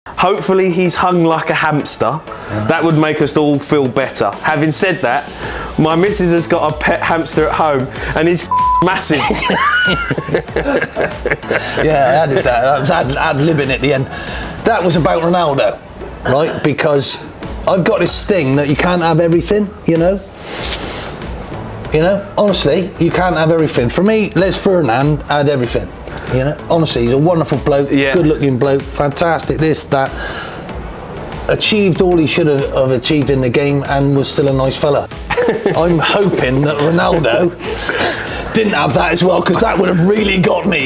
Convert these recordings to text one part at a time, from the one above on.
Hopefully he's hung like a hamster. That would make us all feel better. Having said that, my missus has got a pet hamster at home and he's massive. Yeah, I added that. I was ad-libbing at the end. That was about Ronaldo, right? Because I've got this thing that you can't have everything, you know? You know, honestly, you can't have everything. For me, Les Ferdinand had everything. You know, honestly, he's a wonderful bloke, good-looking bloke, fantastic, this, that. Achieved all he should have achieved in the game and was still a nice fella. I'm hoping that Ronaldo didn't have that as well, because that would have really got me.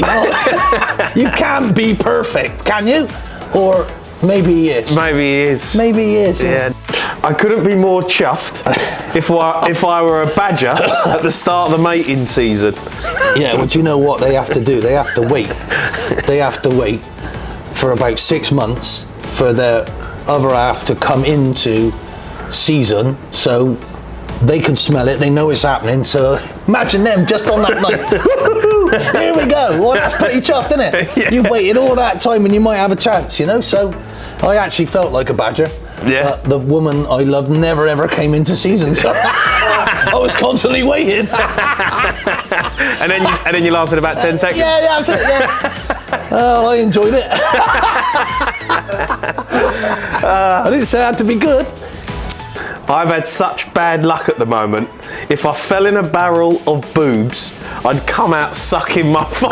You can't be perfect, can you? Or maybe he is. Maybe he is. Maybe he is. Yeah. I couldn't be more chuffed if I were a badger at the start of the mating season. Yeah, well, do you know what they have to do? They have to wait. They have to wait for about 6 months for their other half to come into season, so they can smell it, they know it's happening. So imagine them just on that night. Here we go. Well, that's pretty chuffed, isn't it? Yeah. You've waited all that time and you might have a chance, you know? So I actually felt like a badger. Yeah. The woman I loved never ever came into season, so I was constantly waiting. and then you lasted about 10 seconds. Yeah, absolutely. Yeah. Oh, I enjoyed it. I didn't say it had to be good. I've had such bad luck at the moment. If I fell in a barrel of boobs, I'd come out sucking my thumb.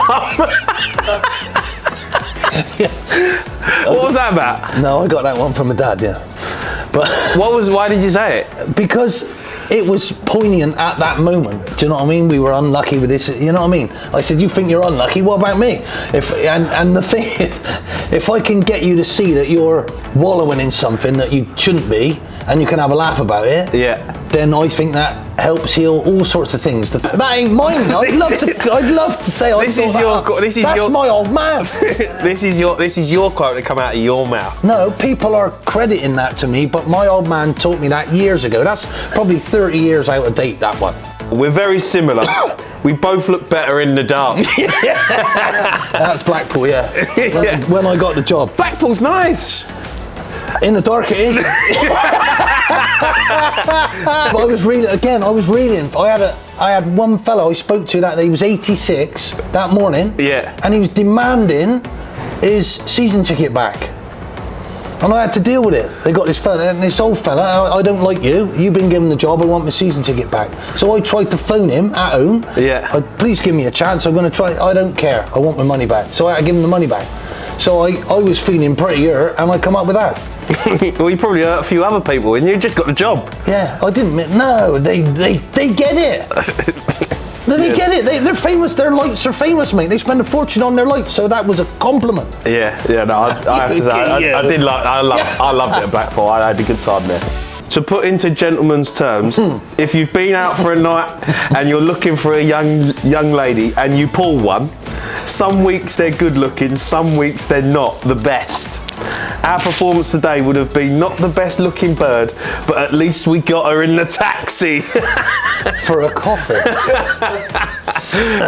What was that about? No, I got that one from my dad, yeah. But why did you say it? Because it was poignant at that moment. Do you know what I mean? We were unlucky with this, you know what I mean? I said, you think you're unlucky, what about me? And the thing is, if I can get you to see that you're wallowing in something that you shouldn't be, and you can have a laugh about it, then I think that helps heal all sorts of things. That ain't mine. I'd love to say that's my old man. This is your quote to come out of your mouth. No, people are crediting that to me, but my old man taught me that years ago. That's probably 30 years out of date, that one. We're very similar. We both look better in the dark. That's Blackpool, yeah. When I got the job. Blackpool's nice. In the dark it is. But I was reeling. I had one fellow I spoke to that he was 86 that morning. Yeah. And he was demanding his season ticket back. And I had to deal with it. They got this fella, and this old fella, I don't like you. You've been given the job, I want my season ticket back. So I tried to phone him at home. Yeah. Please give me a chance, I'm going to try. I don't care, I want my money back. So I had to give him the money back. So I was feeling pretty hurt, and I come up with that. Well, you probably hurt a few other people, and you just got the job. Yeah, I didn't. No, they get it. They get it. They're famous. Their lights are famous, mate. They spend a fortune on their lights, so that was a compliment. Yeah. No, I have to say, I loved it at Blackpool. I had a good time there. To put into gentleman's terms, if you've been out for a night and you're looking for a young lady and you pull one, some weeks they're good looking, some weeks they're not the best. Our performance today would have been not the best looking bird, but at least we got her in the taxi. For a coffee.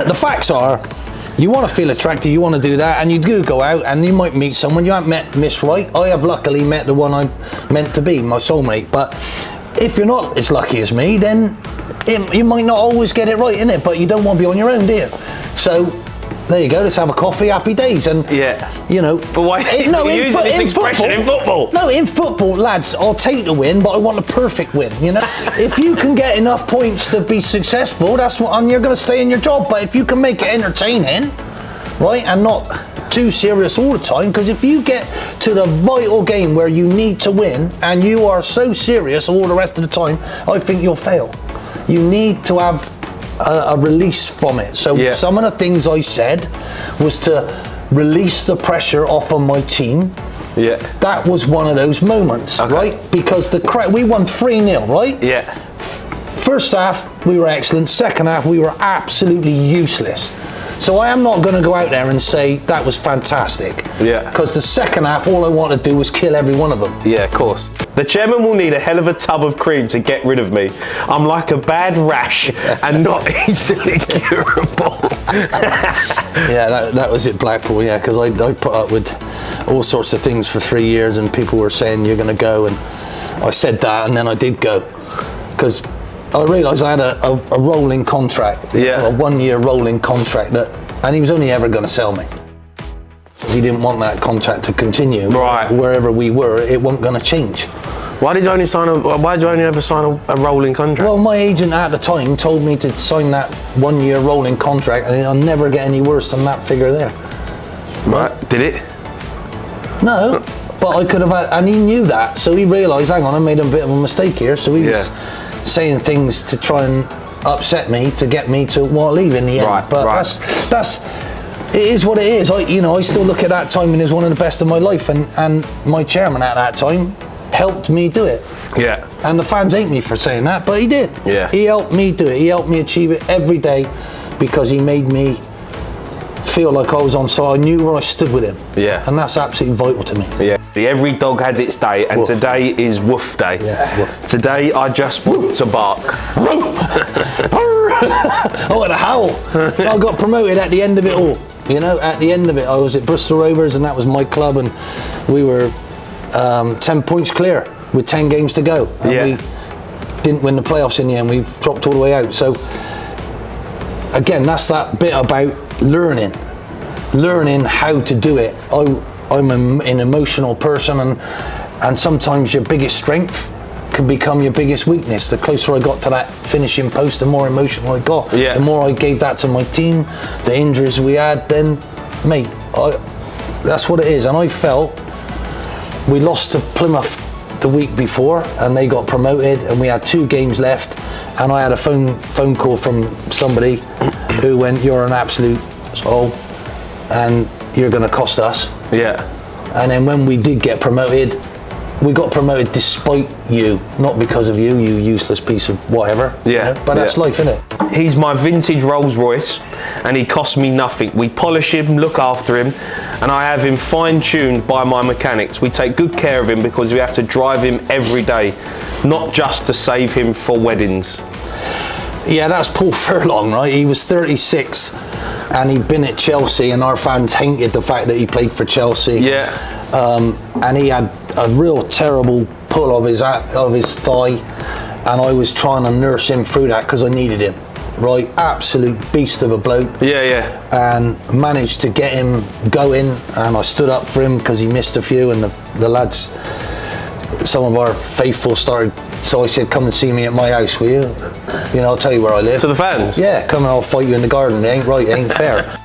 The facts are, you want to feel attractive, you want to do that, and you do go out and you might meet someone. You haven't met Miss Right. I have luckily met the one I'm meant to be, my soulmate. But if you're not as lucky as me, then you might not always get it right, innit? But you don't want to be on your own, do you? So there you go, let's have a coffee, happy days. And you know, but why you're using this expression in football? No, in football, lads, I'll take the win, but I want a perfect win, you know. If you can get enough points to be successful, that's what, and you're going to stay in your job. But if you can make it entertaining, right, and not too serious all the time, because if you get to the vital game where you need to win and you are so serious all the rest of the time, I think you'll fail. You need to have a release from it. So some of the things I said was to release the pressure off of my team. Yeah. That was one of those moments, right? Because we won 3-0, right? Yeah. First half, we were excellent. Second half, we were absolutely useless. So I am not going to go out there and say that was fantastic. Yeah. Because the second half, all I want to do was kill every one of them. Yeah, of course. The chairman will need a hell of a tub of cream to get rid of me. I'm like a bad rash and not easily curable. Yeah, that was it, Blackpool, yeah, because I put up with all sorts of things for 3 years, and people were saying you're going to go, and I said that, and then I did go, because I realised I had a rolling contract, a 1 year rolling contract, and he was only ever going to sell me. He didn't want that contract to continue. Right. Wherever we were, it wasn't going to change. Why did you only ever sign a rolling contract? Well, my agent at the time told me to sign that 1 year rolling contract, and I'll never get any worse than that figure there. Right. Did it? No, but I could have had, and he knew that, so he realised, hang on, I made a bit of a mistake here, so he was saying things to try and upset me to get me to leave in the end. Right, but that's it is what it is. I still look at that time and it was one of the best of my life, and my chairman at that time helped me do it. Yeah. And the fans hate me for saying that, but he did. Yeah. He helped me do it. He helped me achieve it every day, because he made me feel like I was on side. I knew where I stood with him. Yeah. And that's absolutely vital to me. Yeah. Every dog has its day, and woof. Today is woof day. Yeah. Woof. Today I just want to bark. I had a howl. I got promoted at the end of it all. At the end of it, I was at Bristol Rovers, and that was my club, and we were 10 points clear with 10 games to go. And we didn't win the playoffs in the end. We dropped all the way out. So again, that's that bit about learning how to do it. I'm an emotional person, and sometimes your biggest strength can become your biggest weakness. The closer I got to that finishing post, the more emotional I got. Yeah. The more I gave that to my team, the injuries we had, then, mate, that's what it is. And I felt we lost to Plymouth the week before, and they got promoted, and we had 2 games left, and I had a phone call from somebody who went, "You're an absolute soul, and you're going to cost us." Yeah. And then when we did get promoted, we got promoted despite you, not because of you useless piece of whatever. Yeah. But that's life, isn't it? He's my vintage Rolls Royce, and he costs me nothing. We polish him, look after him, and I have him fine-tuned by my mechanics. We take good care of him because we have to drive him every day, not just to save him for weddings. Yeah, that's Paul Furlong, right? He was 36, and he'd been at Chelsea, and our fans hated the fact that he played for Chelsea. Yeah. And he had a real terrible pull of his thigh, and I was trying to nurse him through that because I needed him. Right, absolute beast of a bloke. Yeah. And managed to get him going, and I stood up for him because he missed a few, and the lads, some of our faithful started. So I said, "Come and see me at my house, will you? I'll tell you where I live." To the fans? Yeah, come and I'll fight you in the garden. It ain't right, it ain't fair.